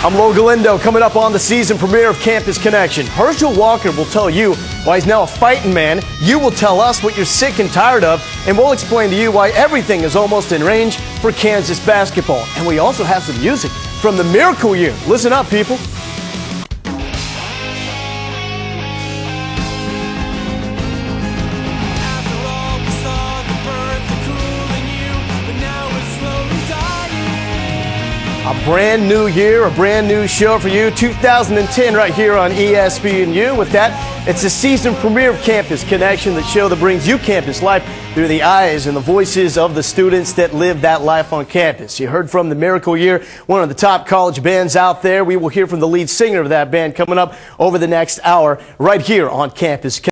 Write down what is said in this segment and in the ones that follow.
I'm Lo Galindo, coming up on the season premiere of Campus Connection. Herschel Walker will tell you why he's now a fighting man. You will tell us what you're sick and tired of, and we'll explain to you why everything is almost in range for Kansas basketball. And we also have some music from the Miracle Year. Listen up, people. A brand new year, a brand new show for you, 2010 right here on ESPNU. With that, it's the season premiere of Campus Connection, the show that brings you campus life through the eyes and the voices of the students that live that life on campus. You heard from the Miracle Year, one of the top college bands out there. We will hear from the lead singer of that band coming up over the next hour right here on Campus Connection.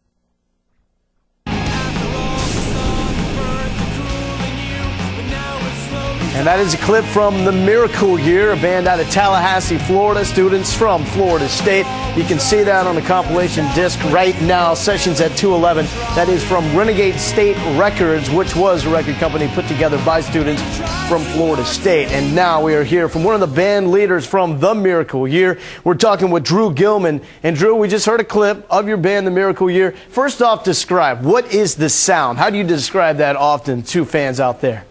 And that is a clip from the Miracle Year, a band out of Tallahassee, Florida, students from Florida State. You can see that on the compilation disc right now, sessions at 211. That is from Renegade State Records, which was a record company put together by students from Florida State. And now we are here from one of the band leaders from the Miracle Year. We're talking with Drew Gilman. And Drew, we just heard a clip of your band, the Miracle Year. First off, describe, what is the sound? How do you describe that often to fans out there?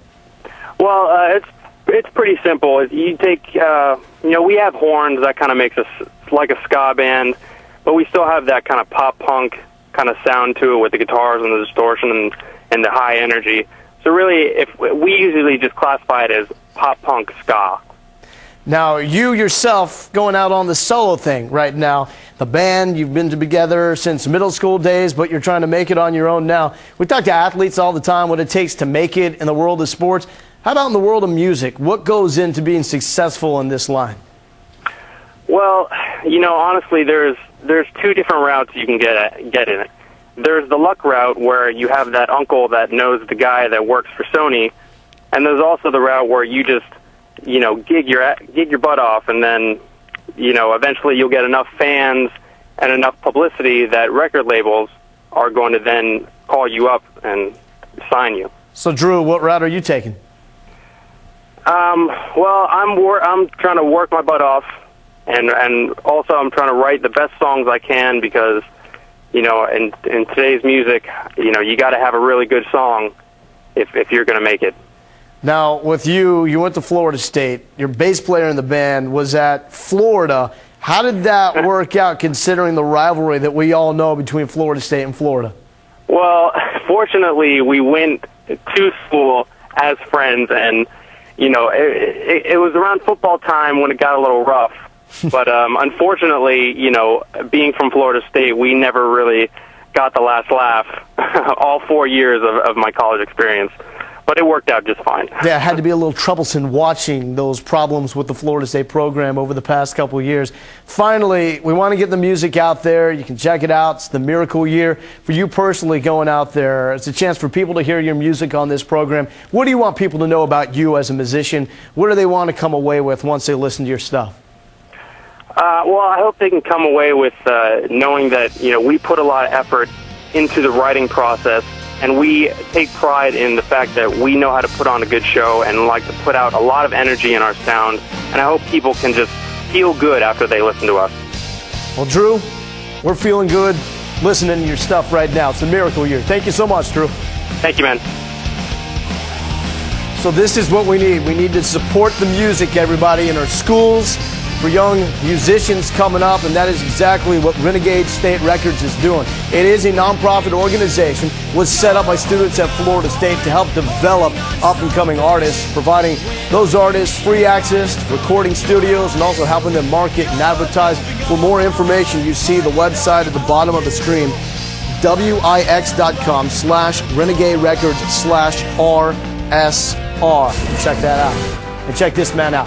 Well, it's pretty simple. You take, we have horns. That kind of makes us like a ska band, but we still have that kind of pop punk kind of sound to it with the guitars and the distortion and the high energy. So really, if we usually just classify it as pop punk ska. Now, you yourself going out on the solo thing right now. The band, you've been together since middle school days, but you're trying to make it on your own now. We talk to athletes all the time, what it takes to make it in the world of sports. How about in the world of music? What goes into being successful in this line? Well, honestly, there's two different routes you can get in it. There's the luck route where you have that uncle that knows the guy that works for Sony, and there's also the route where you just, gig your butt off, and then, eventually you'll get enough fans and enough publicity that record labels are going to then call you up and sign you. So, Drew, what route are you taking? Well, I'm trying to work my butt off, and also I'm trying to write the best songs I can because, in today's music, you got to have a really good song if you're going to make it. Now, with you went to Florida State. Your bass player in the band was at Florida. How did that work out, considering the rivalry that we all know between Florida State and Florida? Well, fortunately, we went to school as friends, and it was around football time when it got a little rough. But unfortunately, being from Florida State, we never really got the last laugh all 4 years of my college experience. But it worked out just fine. Yeah, it had to be a little troublesome watching those problems with the Florida State program over the past couple of years. Finally, we want to get the music out there. You can check it out. It's the Miracle Year. For you personally going out there, it's a chance for people to hear your music on this program. What do you want people to know about you as a musician? What do they want to come away with once they listen to your stuff? Well, I hope they can come away with knowing that, we put a lot of effort into the writing process. And we take pride in the fact that we know how to put on a good show and like to put out a lot of energy in our sound. And I hope people can just feel good after they listen to us. Well, Drew, we're feeling good listening to your stuff right now. It's the Miracle Year. Thank you so much, Drew. Thank you, man. So this is what we need. We need to support the music, everybody, in our schools, for young musicians coming up, and that is exactly what Renegade State Records is doing. It is a nonprofit organization, was set up by students at Florida State to help develop up-and-coming artists, providing those artists free access to recording studios and also helping them market and advertise. For more information, you see the website at the bottom of the screen, wix.com/Renegade Records/RSR. Check that out. And check this man out.